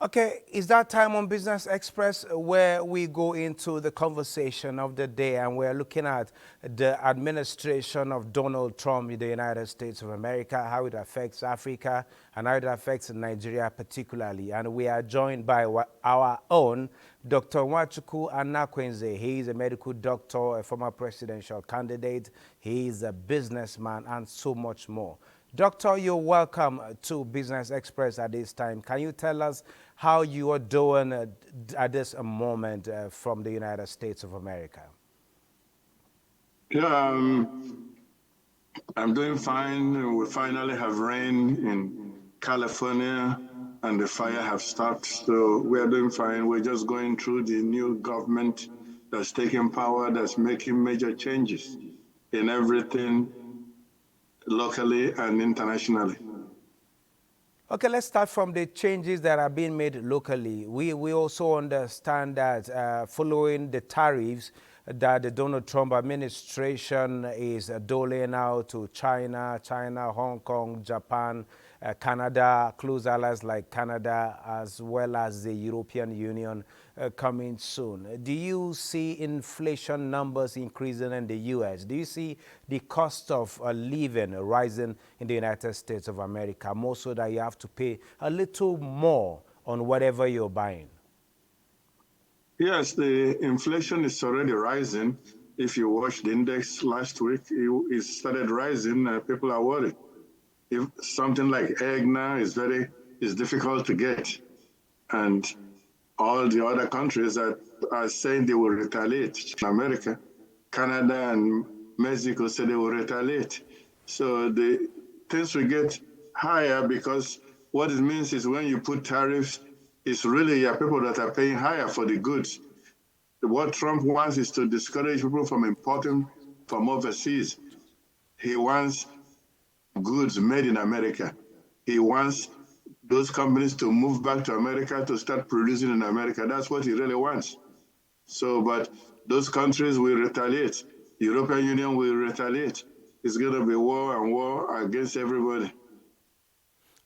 Okay, is that time on Business Express where we go into the conversation of the day, and we're looking at the administration of Donald Trump in the United States of America, how it affects Africa and how it affects Nigeria particularly. And we are joined by our own Dr. Nwachukwu Anakwenze. He is a medical doctor, a former presidential candidate, he is a businessman, and so much more. Doctor, you're welcome to Business Express at this time. Can you tell us how you are doing at this moment from the United States of America? Yeah, I'm doing fine. We finally have rain in California and the fire have stopped. So we are doing fine. We're just going through the new government that's taking power, that's making major changes in everything locally and internationally. Okay, let's start from the changes that are being made locally. We also understand that following the tariffs that the Donald Trump administration is doling out to China, Hong Kong, Japan, Canada, close allies like Canada, as well as the European Union coming soon. Do you see inflation numbers increasing in the U.S.? Do you see the cost of living rising in the United States of America, more so that you have to pay a little more on whatever you're buying? Yes, the inflation is already rising. If you watched the index last week, it started rising. People are worried. If something like egg now is difficult to get, and all the other countries are saying they will retaliate. America, Canada, and Mexico say they will retaliate. So the things will get higher, because what it means is when you put tariffs, it's really your people that are paying higher for the goods. What Trump wants is to discourage people from importing from overseas. He wants goods made in America. He wants those companies to move back to America to start producing in America. That's what he really wants. So, but those countries will retaliate. The European Union will retaliate. It's going to be war and war against everybody.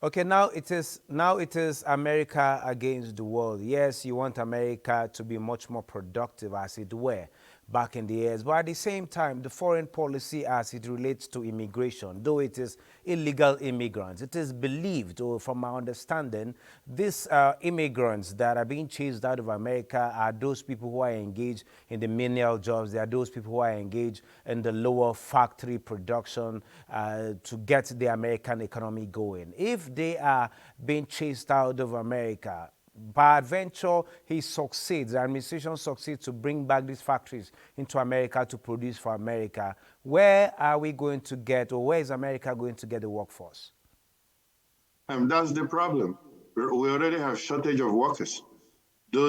Okay, now it is America against the world. Yes, you want America to be much more productive, as it were, back in the years. But at the same time, the foreign policy as it relates to immigration, though it is illegal immigrants, it is believed, or from my understanding, these immigrants that are being chased out of America are those people who are engaged in the menial jobs. They are those people who are engaged in the lower factory production to get the American economy going. If they are being chased out of America, by adventure, he succeeds, the administration succeeds to bring back these factories into America to produce for America, where are we going to get, or where is America going to get the workforce? And that's the problem. We already have shortage of workers. A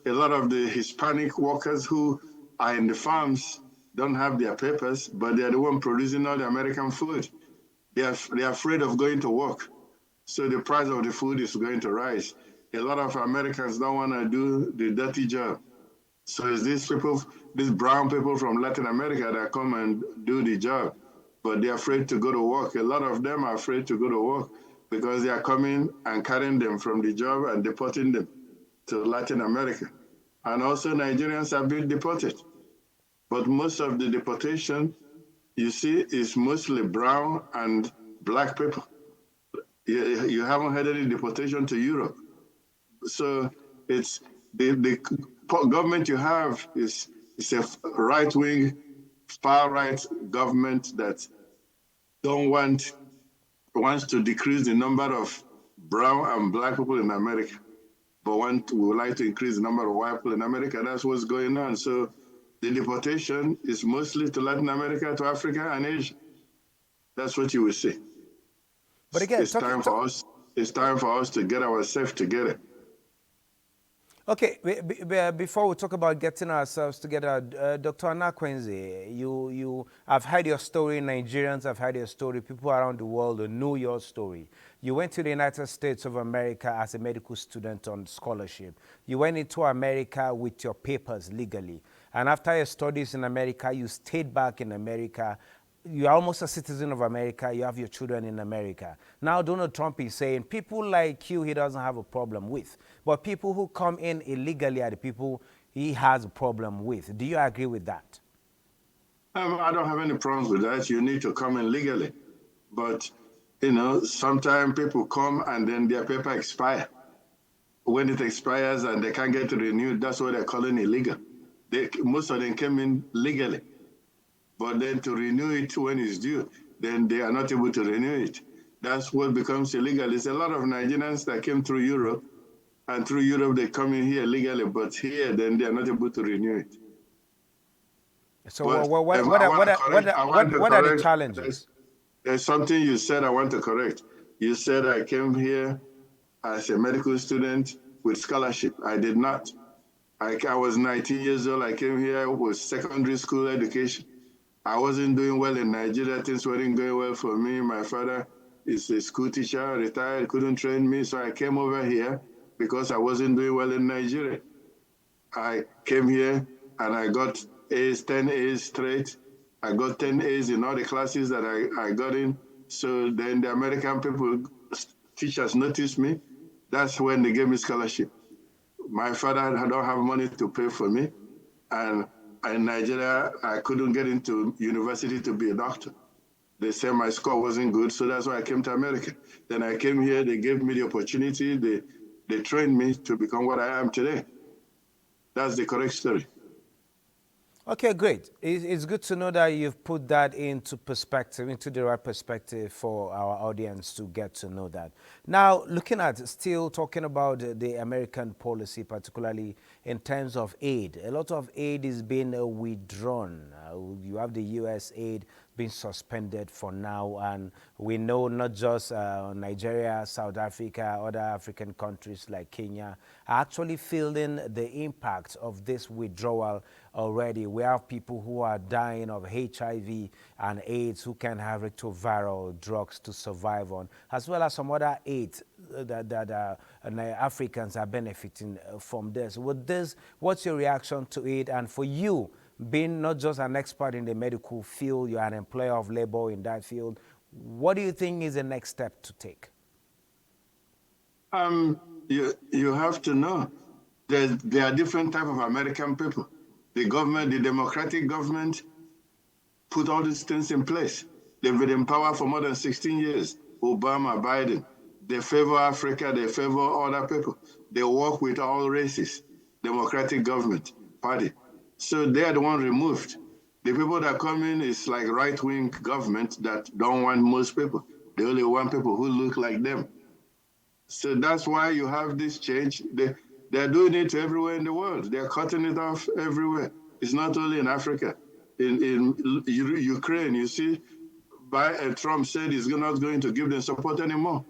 lot of the Hispanic workers who are in the farms don't have their papers, but they're the one producing all the American food. They're afraid of going to work. So the price of the food is going to rise. A lot of Americans don't want to do the dirty job. So it's these brown people from Latin America that come and do the job, but they're afraid to go to work. A lot of them are afraid to go to work because they are coming and carrying them from the job and deporting them to Latin America. And also Nigerians have been deported. But most of the deportation, you see, is mostly brown and black people. You haven't had any deportation to Europe. So it's the government you have is a right-wing, far-right government that wants to decrease the number of brown and black people in America, but would like to increase the number of white people in America. That's what's going on. So the deportation is mostly to Latin America, to Africa, and Asia. That's what you will see. But again, it's time for us to get ourselves together. Okay, before we talk about getting ourselves together, Dr. Anakwenze, I've heard your story, Nigerians have heard your story, people around the world know your story. You went to the United States of America as a medical student on scholarship. You went into America with your papers legally. And after your studies in America, you stayed back in America. you're almost a citizen of America, you have your children in America. Now Donald Trump is saying people like you he doesn't have a problem with, but people who come in illegally are the people he has a problem with. Do you agree with that? I don't have any problems with that. You need to come in legally. But, sometimes people come and then their paper expire. When it expires and they can't get renewed, that's what they're calling illegal. Most of them came in legally. But then to renew it when it's due, then they are not able to renew it. That's what becomes illegal. There's a lot of Nigerians that came through Europe, and through Europe they come in here legally, but here then they are not able to renew it. So what are the challenges? There's something you said I want to correct. You said I came here as a medical student with scholarship. I did not. I was 19 years old. I came here with secondary school education. I wasn't doing well in Nigeria. Things weren't going well for me. My father is a school teacher, retired, couldn't train me. So I came over here because I wasn't doing well in Nigeria. I came here and I got A's, 10 A's straight. I got 10 A's in all the classes that I got in. So then the American people, teachers noticed me. That's when they gave me scholarship. My father don't have money to pay for me. And in Nigeria, I couldn't get into university to be a doctor. They said my score wasn't good, so that's why I came to America. Then I came here, they gave me the opportunity, they trained me to become what I am today. That's the correct story. Okay, great. It's good to know that you've put that into perspective, into the right perspective for our audience to get to know that. Now, looking at, still talking about the American policy, particularly in terms of aid. A lot of aid is being withdrawn. You have the U.S. aid being suspended for now, and we know not just Nigeria, South Africa, other African countries like Kenya are actually feeling the impact of this withdrawal already. We have people who are dying of HIV and AIDS who can have retroviral drugs to survive on, as well as some other aids that Africans are benefiting from this. With this, what's your reaction to it? And for you, being not just an expert in the medical field, you're an employer of labor in that field, what do you think is the next step to take? You have to know there are different types of American people. The government, the democratic government, put all these things in place. They've been in power for more than 16 years. Obama, Biden, they favor Africa, they favor other people. They work with all races. Democratic government, party. So they are the one removed. The people that come in is like right-wing government that don't want most people. They only want people who look like them. So that's why you have this change. They're doing it everywhere in the world. They're cutting it off everywhere. It's not only in Africa. In Ukraine, you see, Trump said he's not going to give them support anymore.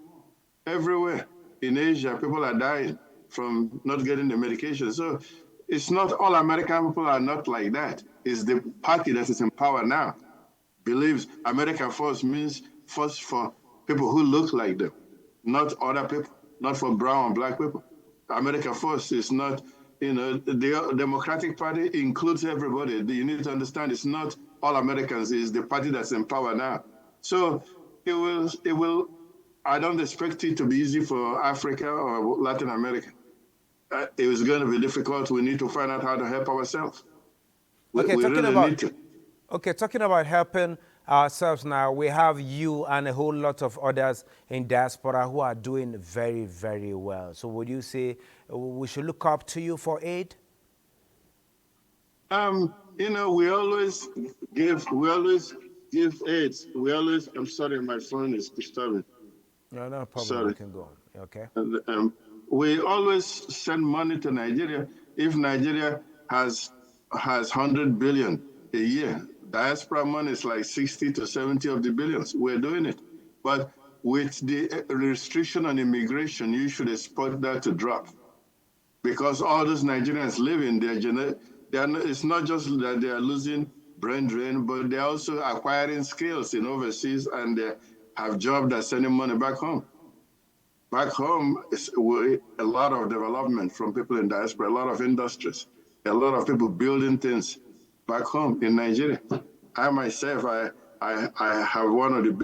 Everywhere. In Asia, people are dying from not getting the medication. So it's not all American people are not like that. It's the party that is in power now believes America first means first for people who look like them, not other people, not for brown and black people. America first is not, the Democratic Party includes everybody. You need to understand it's not all Americans, it's the party that's in power now. So it will, I don't expect it to be easy for Africa or Latin America. It was going to be difficult. We need to find out how to help ourselves. Talking about helping ourselves now, we have you and a whole lot of others in diaspora who are doing very, very well. So would you say we should look up to you for aid? We always give aid. I'm sorry, my phone is disturbing. No problem. Sorry. You can go on. Okay. We always send money to Nigeria. If Nigeria has 100 billion a year, diaspora money is like 60 to 70 of the billions. We're doing it. But with the restriction on immigration, you should expect that to drop. Because all those Nigerians living, it's not just that they are losing brain drain, but they're also acquiring skills in overseas and they have jobs that sending money back home. Back home, is a lot of development from people in diaspora, a lot of industries, a lot of people building things back home in Nigeria. I myself, I have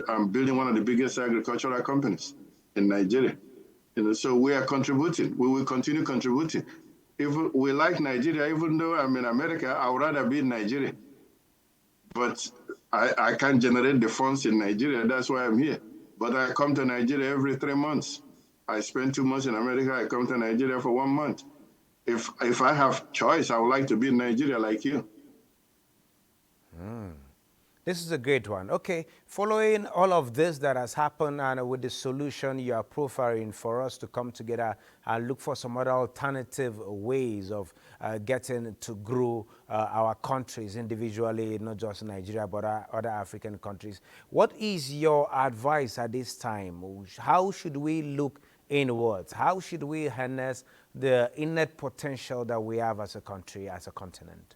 I'm building one of the biggest agricultural companies in Nigeria. So we are contributing. We will continue contributing. If we like Nigeria, even though I'm in America, I would rather be in Nigeria. But I can't generate the funds in Nigeria. That's why I'm here. But I come to Nigeria every 3 months. I spend 2 months in America. I come to Nigeria for 1 month. If I have choice, I would like to be in Nigeria like you. This is a great one. Okay, following all of this that has happened and with the solution you are profiling for us to come together and look for some other alternative ways of getting to grow our countries individually, not just Nigeria, but other African countries. What is your advice at this time? How should we look inwards? How should we harness the innate potential that we have as a country, as a continent?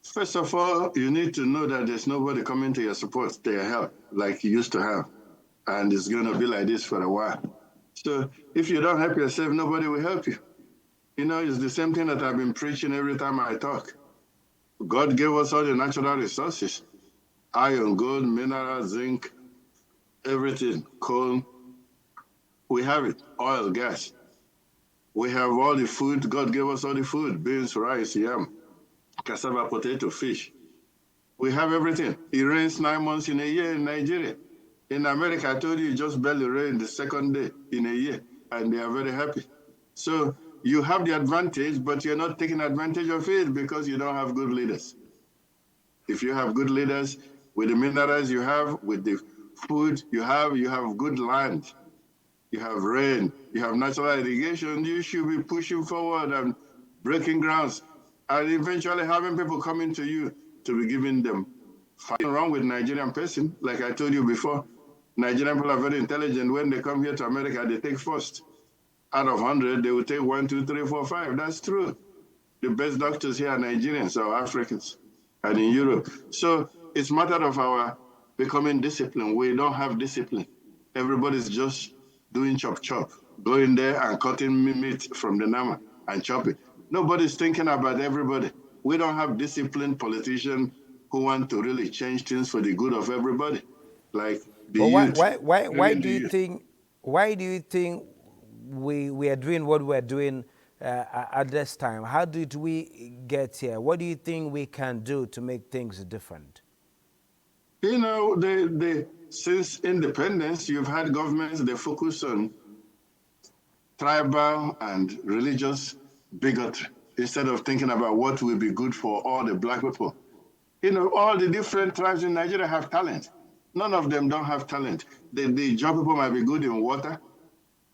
First of all, you need to know that there's nobody coming to your support, to your help, like you used to have. And it's going to be like this for a while. So if you don't help yourself, nobody will help you. It's the same thing that I've been preaching every time I talk. God gave us all the natural resources: iron, gold, mineral, zinc, everything, coal. We have it, oil, gas. We have all the food. God gave us all the food: beans, rice, yam, cassava, potato, fish. We have everything. It rains 9 months in a year in Nigeria. In America, I told you, it just barely rained the second day in a year, and they are very happy. So you have the advantage, but you're not taking advantage of it because you don't have good leaders. If you have good leaders, with the minerals you have, with the food you have good land, you have rain, you have natural irrigation, you should be pushing forward and breaking grounds, and eventually having people coming to you to be giving them. Nothing wrong with Nigerian person. Like I told you before, Nigerian people are very intelligent. When they come here to America, they take first. Out of 100, they will take 1, 2, 3, 4, 5. That's true. The best doctors here are Nigerians or Africans and in Europe. So it's a matter of our becoming disciplined. We don't have discipline. Everybody's just doing chop, going there and cutting meat from the nama and chop it. Nobody's thinking about everybody. We don't have disciplined politicians who want to really change things for the good of everybody, like the youth. Why do you think we are doing what we're doing at this time? How did we get here? What do you think we can do to make things different? Since independence, you've had governments, they focus on tribal and religious bigotry instead of thinking about what will be good for all the black people. All the different tribes in Nigeria have talent. None of them don't have talent. The Jaw people might be good in water.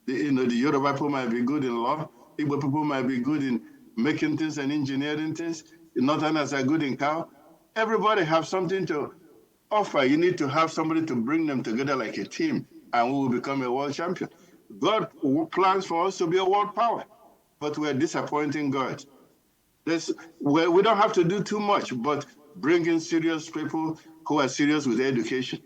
The Yoruba people might be good in law. Igbo people might be good in making things and engineering things. The Northerners are good in cow. Everybody have something to offer. You need to have somebody to bring them together like a team, and we will become a world champion. God plans for us to be a world power, but we're disappointing God. We don't have to do too much, but bring in serious people who are serious with education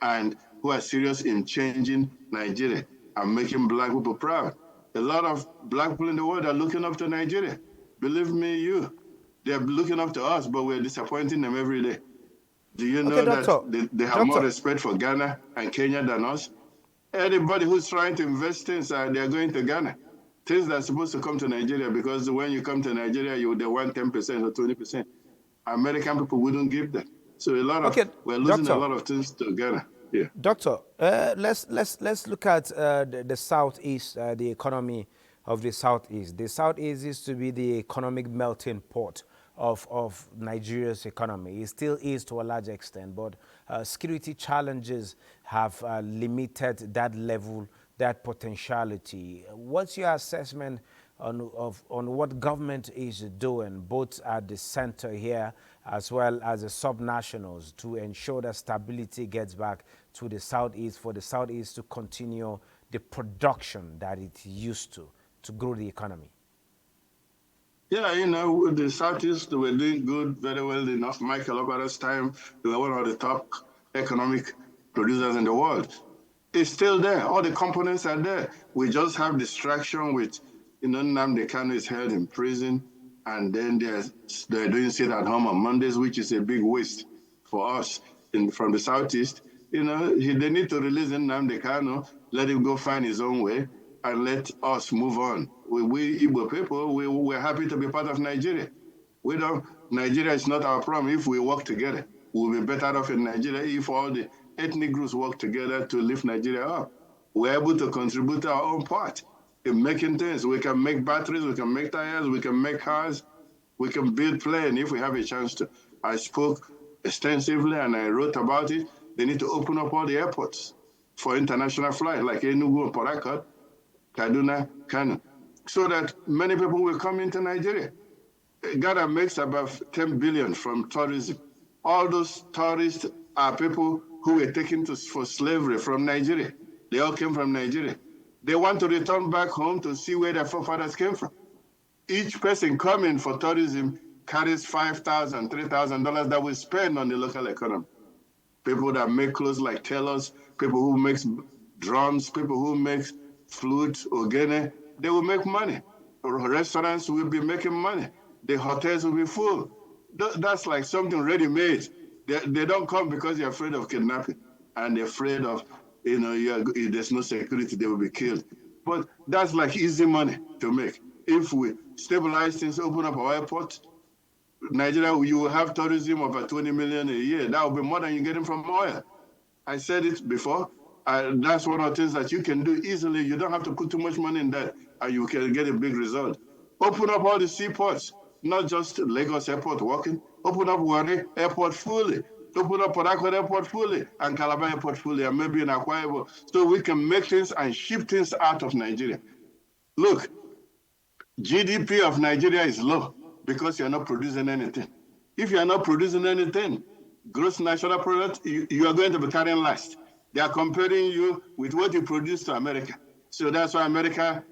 and who are serious in changing Nigeria and making black people proud. A lot of black people in the world are looking up to Nigeria. Believe me, they're looking up to us, but we're disappointing them every day. Do you know that they have more respect for Ghana and Kenya than us? Anybody who's trying to invest things, they're going to Ghana. Things that are supposed to come to Nigeria, because when you come to Nigeria, they want 10% or 20%. American people wouldn't give that. So we're losing a lot of things to Ghana. Yeah. Doctor, let's look at the Southeast, the economy of the Southeast. The Southeast is to be the economic melting pot of Nigeria's economy. It still is to a large extent, but security challenges have limited that level, that potentiality. What's your assessment on what government is doing, both at the center here as well as the subnationals, to ensure that stability gets back to the Southeast, for the Southeast to continue the production that it used to grow the economy? Yeah, the Southeast, they were doing good, very well enough. Michael Obara's time, they were one of the top economic producers in the world. It's still there. All the components are there. We just have distraction with, Nnamdi Kanu is held in prison, and then they're doing sit at home on Mondays, which is a big waste. for us from the Southeast. They need to release Nnamdi Kanu, let him go find his own way, and let us move on. We Igbo people, we're happy to be part of Nigeria. Nigeria is not our problem if we work together. We'll be better off in Nigeria if all the ethnic groups work together to lift Nigeria up. We're able to contribute our own part in making things. We can make batteries, we can make tires, we can make cars, we can build planes if we have a chance to. I spoke extensively and I wrote about it. They need to open up all the airports for international flights like Enugu and Port Harcourt, Kaduna, Kano, so that many people will come into Nigeria. Ghana makes about 10 billion from tourism. All those tourists are people who were taken for slavery from Nigeria. They all came from Nigeria. They want to return back home to see where their forefathers came from. Each person coming for tourism carries $5,000, $3,000 that we spend on the local economy. People that make clothes like tailors, people who make drums, people who make flute, ogene, they will make money. Restaurants will be making money. The hotels will be full. That's like something ready-made. They don't come because they're afraid of kidnapping and they're afraid of, if there's no security, they will be killed. But that's like easy money to make. If we stabilize things, open up our airport, Nigeria, you will have tourism of 20 million a year. That will be more than you're getting from oil. I said it before. That's one of the things that you can do easily. You don't have to put too much money in that, and you can get a big result. Open up all the seaports, not just Lagos Airport working. Open up Warri Airport fully. Open up Port Harcourt Airport fully, and Calabar Airport fully, and maybe in Akwa Ibom, so we can make things and ship things out of Nigeria. Look, GDP of Nigeria is low because you're not producing anything. If you're not producing anything, gross national product, you are going to be carrying last. They are comparing you with what you produce to America. So that's why America,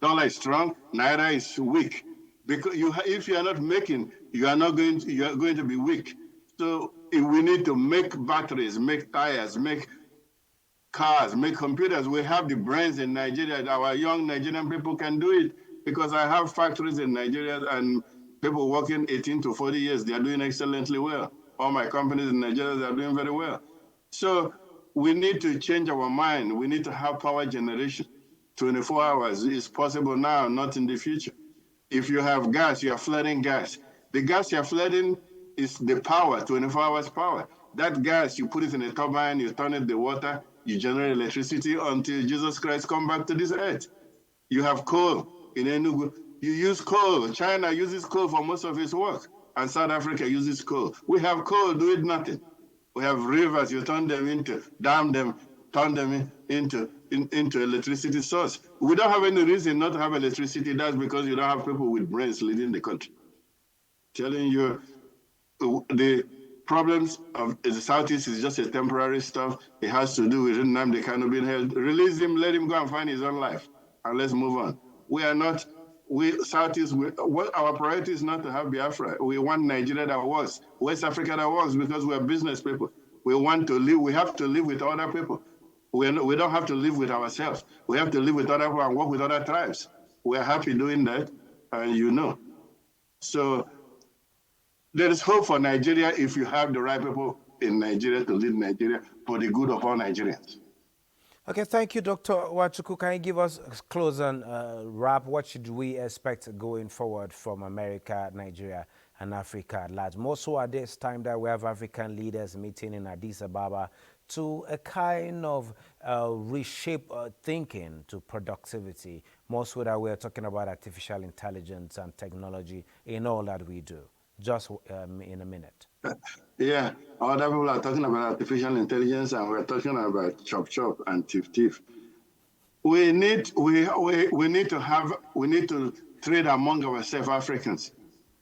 dollar is strong, Naira is weak. Because if you are not making, you are going to be weak. So we need to make batteries, make tires, make cars, make computers. We have the brains in Nigeria. Our young Nigerian people can do it because I have factories in Nigeria and people working 18 to 40 years. They are doing excellently well. All my companies in Nigeria, they are doing very well. So we need to change our mind. We need to have power generation. 24 hours is possible now, not in the future. If you have gas, you are flooding gas. The gas you are flooding is the power, 24 hours power. That gas, you put it in a turbine, you turn it the water, you generate electricity until Jesus Christ come back to this earth. You have coal in Enugu. You use coal. China uses coal for most of its work, and South Africa uses coal. We have coal, do it nothing. We have rivers, you turn them into, dam them, turn them into electricity source. We don't have any reason not to have electricity. That's because you don't have people with brains leading the country. Telling you the problems of the Southeast is just a temporary stuff. It has to do with Nnamdi Kanu being held. Release him, let him go and find his own life, and let's move on. Southeast, our priority is not to have Biafra. We want Nigeria that works, West Africa that works, because we're business people. We want to live, we have to live with other people. We don't have to live with ourselves. We have to live with other people and work with other tribes. We're happy doing that, and So there is hope for Nigeria if you have the right people in Nigeria to lead Nigeria for the good of all Nigerians. Okay, thank you, Dr. Nwachukwu. Can you give us a close and wrap? What should we expect going forward from America, Nigeria, and Africa at large? More so at this time that we have African leaders meeting in Addis Ababa to a kind of reshape thinking to productivity. More so that we're talking about artificial intelligence and technology in all that we do. Just in a minute. Yeah, other people are talking about artificial intelligence, and we're talking about chop chop and tiff tiff. We need to trade among ourselves, Africans,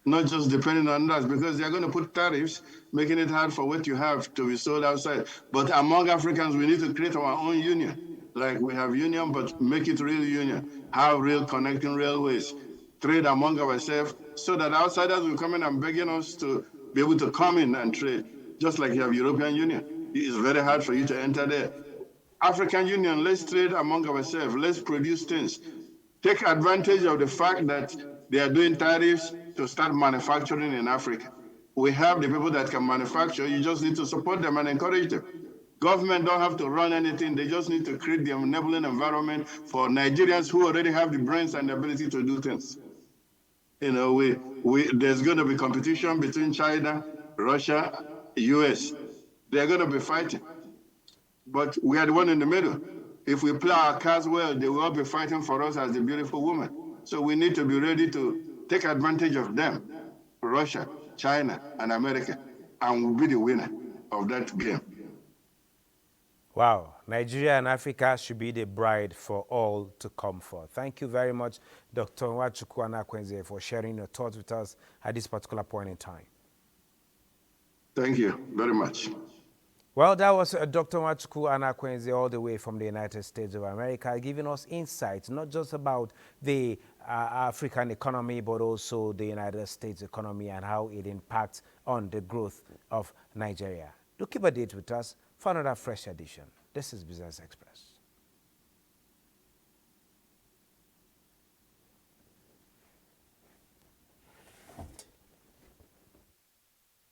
not just depending on others, because they're going to put tariffs, making it hard for what you have to be sold outside. But among Africans, we need to create our own union. Like we have union, but make it real union. Have real connecting railways. Trade among ourselves so that outsiders will come in and begging us to be able to come in and trade, just like you have European Union. It's very hard for you to enter there. African Union, let's trade among ourselves. Let's produce things. Take advantage of the fact that they are doing tariffs to start manufacturing in Africa. We have the people that can manufacture. You just need to support them and encourage them. Government don't have to run anything. They just need to create the enabling environment for Nigerians who already have the brains and the ability to do things. You know, there's going to be competition between China, Russia, US. They're going to be fighting. But we are the one in the middle. If we play our cards well, they will all be fighting for us as the beautiful woman. So we need to be ready to take advantage of them, Russia, China, and America, and we'll be the winner of that game. Wow, Nigeria and Africa should be the bride for all to come for. Thank you very much, Dr. Nwachukwu Anakwenze, for sharing your thoughts with us at this particular point in time. Thank you very much. Well, that was Dr. Nwachukwu Anakwenze all the way from the United States of America, giving us insights, not just about the African economy, but also the United States economy and how it impacts on the growth of Nigeria. Do keep a date with us for another fresh edition. This is Business Express.